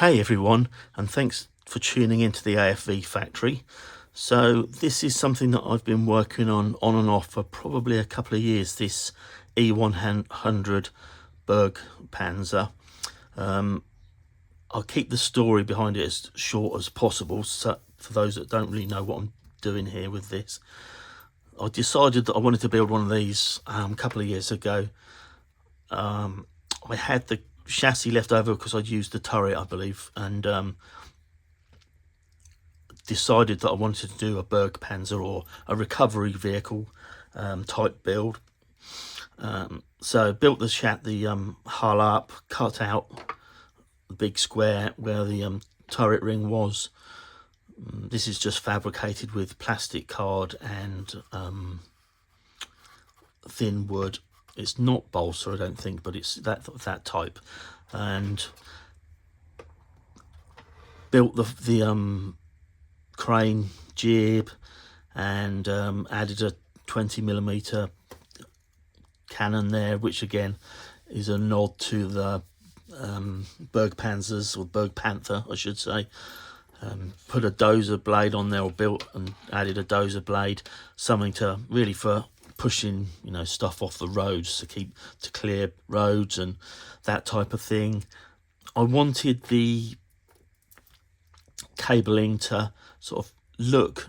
Hey everyone, and thanks for tuning into the AFV factory. So this is something that I've been working on and off for probably a couple of years, this E100 Berg Panzer. I'll keep the story behind it as short as possible, so for those that don't really know what I'm doing here with this. I decided that I wanted to build one of these a couple of years ago. I had the chassis left over because I'd used the turret, I believe, and decided that I wanted to do a Berg Panzer or a recovery vehicle type build. So built the hull up, cut out the big square where the turret ring was. This is just fabricated with plastic card and thin wood. It's not balsa, I don't think, but it's that type. And built the crane jib and added a 20mm cannon there, which again is a nod to the Berg Panzers, or Berg Panther I should say. Put a dozer blade on there, or built and added a dozer blade, something to really for pushing stuff off the roads, to clear roads and that type of thing. I wanted the cabling to sort of look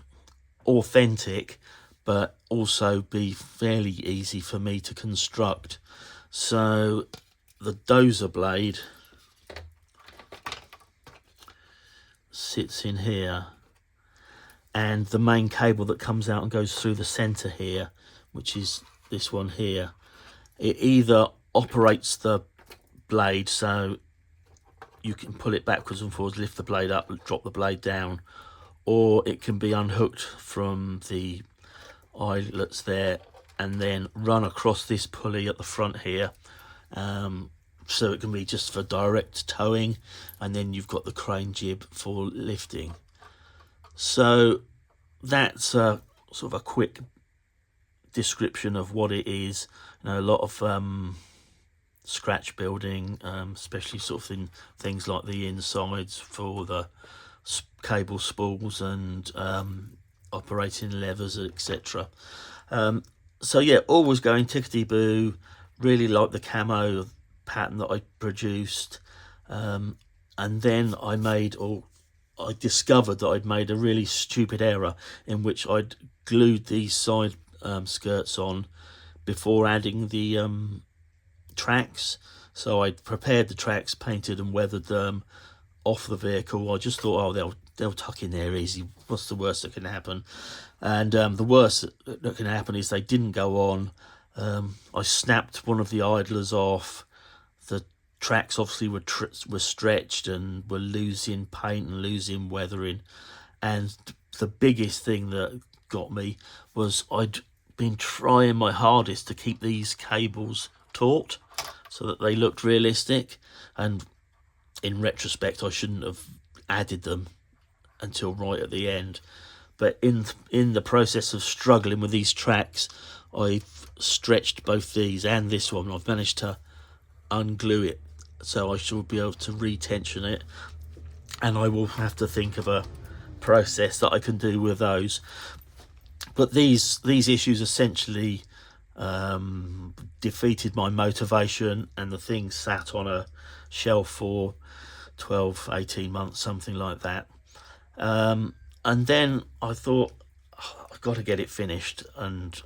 authentic but also be fairly easy for me to construct. So the dozer blade sits in here, and the main cable that comes out and goes through the center here, which is this one here, it either operates the blade so you can pull it backwards and forwards, lift the blade up, drop the blade down, or it can be unhooked from the eyelets there and then run across this pulley at the front here, so it can be just for direct towing, and then you've got the crane jib for lifting. So that's a sort of a quick description of what it is. A lot of scratch building, especially sort of in things like the insides for the cable spools and operating levers, etc. So yeah, always going tickety-boo. Really like the camo pattern that I produced, and then I discovered that I'd made a really stupid error in which I'd glued these side skirts on before adding the tracks. So I'd prepared the tracks, painted and weathered them off the vehicle. I just thought, oh, they'll tuck in there easy. What's the worst that can happen? And the worst that can happen is they didn't go on. I snapped one of the idlers off. The tracks obviously were stretched and were losing paint and losing weathering. And the biggest thing that got me was I'd been trying my hardest to keep these cables taut so that they looked realistic, and in retrospect I shouldn't have added them until right at the end. But in the process of struggling with these tracks, I've stretched both these and this one. I've managed to unglue it, so I should be able to retension it, and I will have to think of a process that I can do with those. But these issues essentially defeated my motivation, and the thing sat on a shelf for 12-18 months, something like that. And then I thought, oh, I've got to get it finished. And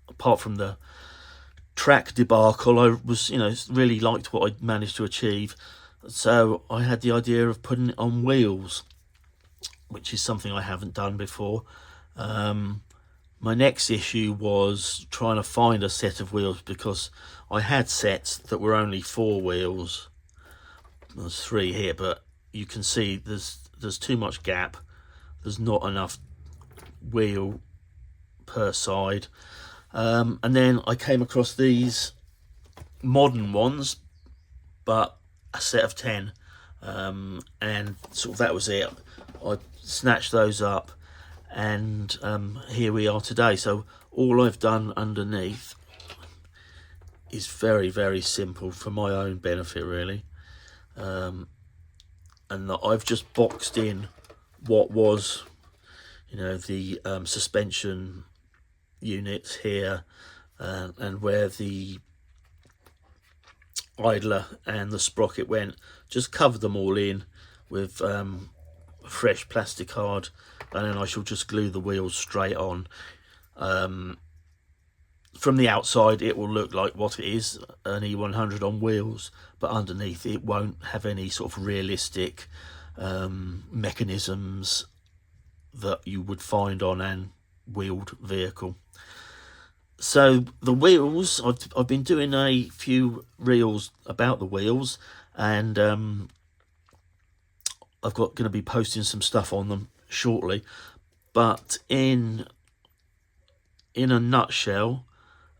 apart from the track debacle, I was really liked what I'd managed to achieve. So I had the idea of putting it on wheels, which is something I haven't done before. My next issue was trying to find a set of wheels, because I had sets that were only 4 wheels. There's 3 here, but you can see there's too much gap. There's not enough wheel per side. And then I came across these modern ones, but a set of 10, and sort of that was it. I snatched those up, and here we are today. So all I've done underneath is very, very simple for my own benefit, really. and that I've just boxed in what was, you know, the suspension units here, and where the idler and the sprocket went, just covered them all in with fresh plastic card, and then I shall just glue the wheels straight on. From the outside it will look like what it is, an E100 on wheels, but underneath it won't have any sort of realistic mechanisms that you would find on an wheeled vehicle. So the wheels, I've been doing a few reels about the wheels, and I've going to be posting some stuff on them shortly. But in a nutshell,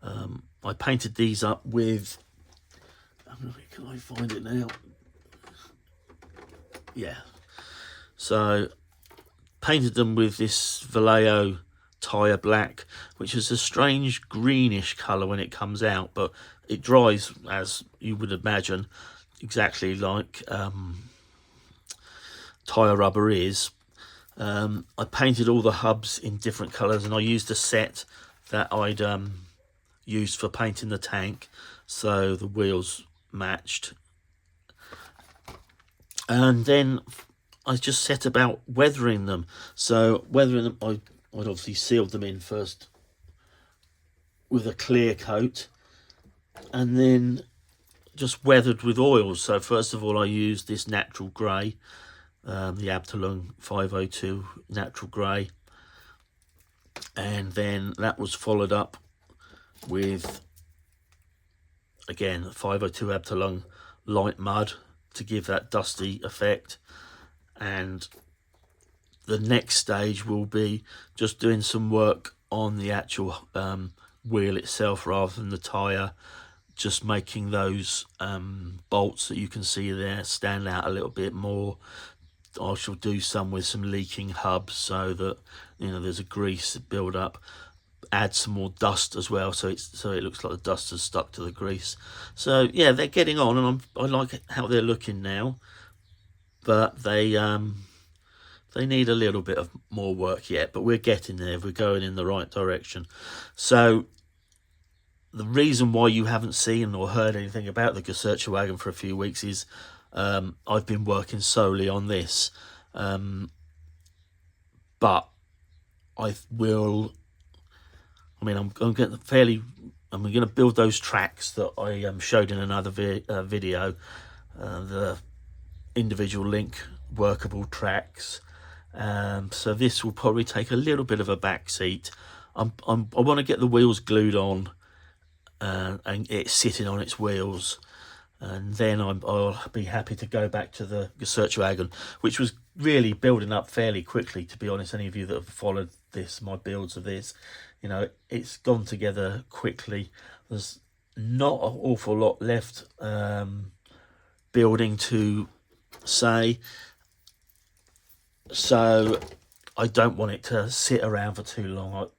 I painted these up with, can I find it now? Yeah. So painted them with this Vallejo tyre black, which is a strange greenish colour when it comes out, but it dries, as you would imagine, exactly like tyre rubber is. I painted all the hubs in different colours, and I used a set that I'd used for painting the tank, so the wheels matched. And then I just set about weathering them. So weathering them, I'd obviously sealed them in first with a clear coat, and then just weathered with oils. So first of all, I used this natural grey, the Abteilung 502 natural grey, and then that was followed up with, again, 502 Abteilung light mud to give that dusty effect. And the next stage will be just doing some work on the actual wheel itself rather than the tyre, just making those bolts that you can see there stand out a little bit more. I shall do some with some leaking hubs so that, you know, there's a grease build up. Add some more dust as well, so it looks like the dust has stuck to the grease. So yeah, they're getting on, and I like how they're looking now, but they need a little bit of more work yet, but we're getting there. We're going in the right direction. So the reason why you haven't seen or heard anything about the Wagon for a few weeks is I've been working solely on this, but I'm going to build those tracks that I showed in another video, the individual link workable tracks. So this will probably take a little bit of a back seat. I want to get the wheels glued on and it's sitting on its wheels, and then I'll be happy to go back to the Wagon, which was really building up fairly quickly, to be honest. Any of you that have followed my builds of this, you know, it's gone together quickly. There's not an awful lot left building to say, so I don't want it to sit around for too long.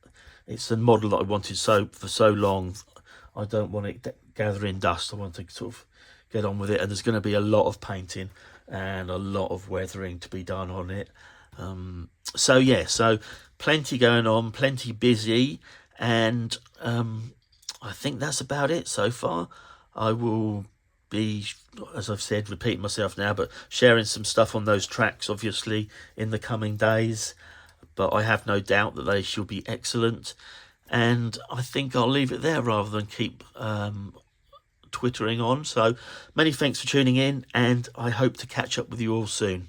It's the model that I wanted for so long. I don't want it gathering dust. I want to sort of get on with it, and there's going to be a lot of painting and a lot of weathering to be done on it. So yeah, so plenty going on, plenty busy, and I think that's about it so far. I will be, as I've said, repeating myself now, but sharing some stuff on those tracks obviously in the coming days, but I have no doubt that they shall be excellent. And I think I'll leave it there rather than keep twittering on. So many thanks for tuning in, and I hope to catch up with you all soon.